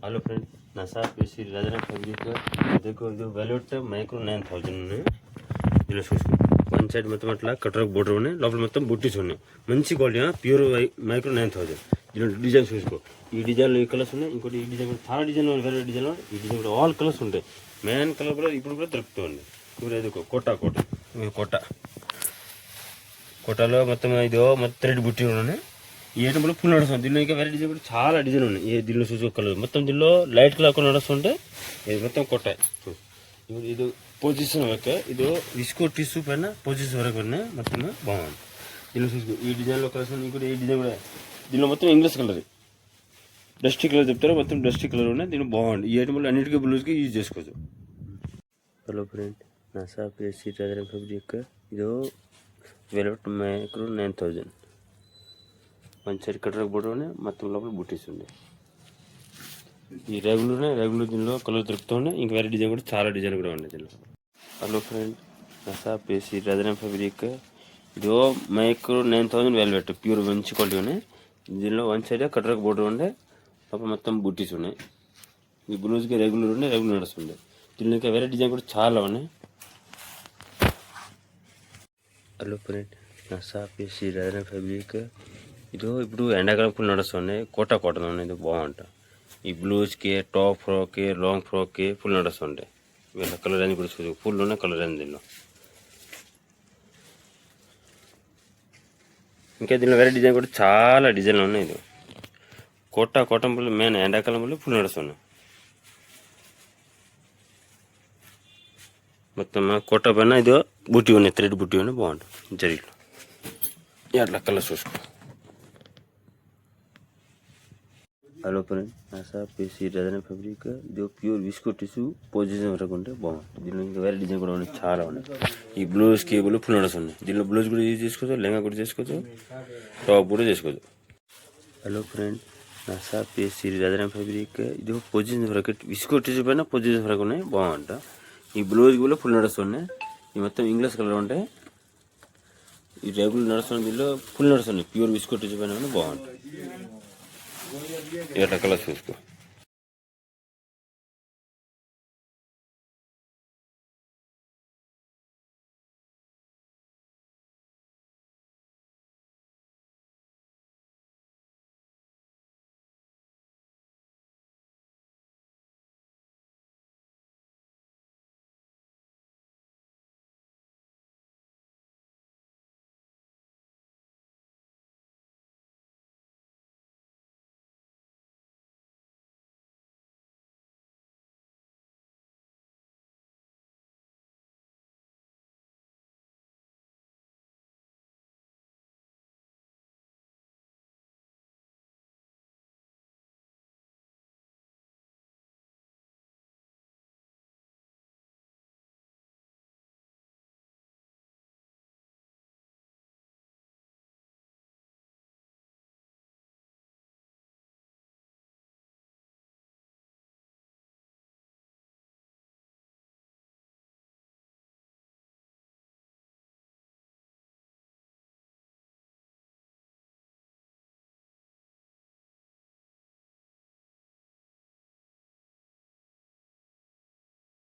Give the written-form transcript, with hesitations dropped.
Hello friend, नशा पेशी राजा fabric देखो ಇದು వెల్వెట్ మైక్రో 9000 ఉన్నాయి. ఇలా చూసుకో వన్ సైడ్ మొత్తం అట్లా కటర్ బోర్డర్ ఉన్నాయి, లోపల మొత్తం బుట్టీస్ ఉన్నాయి. మంచి క్వాలిటీ ప్యూర్ మైక్రో 9000. దీని డిజైన్ చూసుకో. ఈ డిజైన్లో ఈ కలర్స్ ఉన్నాయి. ఇంకోటి ఈ డిజైన్ చాలా డిజైన్ వేరే డిజైన్లో ఈ డిజైన్ కూడా ఆల్ కలర్స్ ఉంటాయి. మెయిన్ కలర్ కూడా ఇప్పుడు కూడా దొరుకుతుంది. ఇప్పుడు ఇది కోటాలో మొత్తం ఇది మొత్తం థ్రెడ్ బుట్టి ఉన్నాయి. ఈ ఐటమ్ కూడా ఫుల్ నడుస్తుంది. దీనిలో ఇంకా వేరే డిజైన్ కూడా చాలా డిజైన్ ఉన్నాయి. ఈ దీనిలో చూసి కలర్ మొత్తం దీనిలో లైట్ కలర్ కూడా నడుస్తుంటే ఇది మొత్తం కొట్టాయి. ఇది పొజిషన్ వరకు ఇది విస్కో టిష్యూ పైన పొజిషన్ వరకు ఉన్నాయి. మొత్తం బాగుంది. దీనిలో చూసుకో ఈ డిజైన్లో కలర్స్ ఇంకోటి ఈ డిజైన్ కూడా దీనిలో మొత్తం ఇంగ్లీష్ కలర్ డస్టీ కలర్ చెప్తారు. మొత్తం డస్టీ కలర్ ఉన్నాయి. దీని బాగుంది. ఈ ఐటమ్ అన్నిటికీ బ్లూజ్కి యూజ్ చేసుకోవచ్చు. హలో ఫ్రెండ్, నసా పేసి రాజా ఫైబ్రిక్ ఇది velvet micro 9000. One side cutter border ఉన్నాయి. మొత్తం లోపల బుట్టీస్ ఉన్నాయి. ఈ రెగ్యులర్ దీనిలో కలర్ దొరుకుతున్నాయి. ఇంకా వేరే డిజైన్ కూడా చాలా డిజైన్ కూడా ఉన్నాయి దీనిలో. హలో ఫ్రెండ్, నసా పేసి రాజా ఫైబ్రిక్ ఇది మైక్రో 9000 వెల్వెట్ ప్యూర్ మంచి క్వాలిటీ ఉన్నాయి. దీనిలో వన్ సైడ్ కటర్ బోర్డర్ ఉండే లోపల మొత్తం బుట్టీస్ ఉన్నాయి. ఈ బ్లూజ్కి రెగ్యులర్ నడుస్తుంది. దీనిలో ఇంకా వేరే డిజైన్ కూడా చాలా ఉన్నాయి. హలో ఫ్రెండ్, నసా పేసి రాజా ఫైబ్రిక్ ఇది ఇప్పుడు ఎండాకాలం ఫుల్ నడుస్తున్నాయి. కాటన్ ఉన్నాయి. ఇది బాగుంటుంది. ఈ బ్లూజ్కి టాప్ ఫ్రాక్కి లాంగ్ ఫ్రాక్కి ఫుల్ నడుస్తుంటాయి. వీళ్ళ కలర్ రేంజ్ కూడా చూసి ఫుల్ ఉన్నాయి. కలర్ రేంజ్ దీనిలో ఇంకా దీనిలో వేరే డిజైన్ కూడా చాలా డిజైన్లు ఉన్నాయి. ఇది కాటన్ ఫుల్ మెయిన్ ఎండాకాలం ఫుల్ ఫుల్ నడుస్తున్నాయి. మొత్తం కోట పైన ఇది బుట్టి ఉన్నాయి. థ్రెడ్ బుట్టి ఉన్నాయి. బాగుంటుంది. జరిగిలో అట్లా కలర్ చూసుకో. హలో ఫ్రెండ్, నసా పేసి రాజా ఫైబ్రిక్ ఇది ప్యూర్ విస్కో టిష్యూ పొజిషన్ వరకు ఉంటే బాగుంటుంది. దీనిలో ఇంకా వేరే డిజైన్ కూడా ఉన్నాయి. చాలా ఉన్నాయి. ఈ బ్లౌజ్ కేబుల్ ఫుల్ నడుస్తుంది. దీనిలో బ్లౌజ్ కూడా యూజ్ చేసుకోవచ్చు. లెహంగా కూడా చేసుకోవచ్చు. టాప్ కూడా చేసుకోవచ్చు. హలో ఫ్రెండ్, నసా పేసి రాజా ఫైబ్రిక్ ఇది పొజిషన్ వరకు విస్కో టిష్యూ పైన పొజిషన్ వరకు ఉన్నాయి. బాగుంటుంది. ఈ బ్లౌజ్ కూడా ఫుల్ నడుస్తున్నాయి. ఈ మొత్తం ఇంగ్లీష్ కలర్ ఉంటాయి. ఈ రెగ్యులర్ నడుస్తుంది. దీనిలో ఫుల్ నడుస్తుంది. ప్యూర్ విస్కో టిష్యూ పైన బాగుంటుంది. ఎట్లా కలర్ చూసుకో.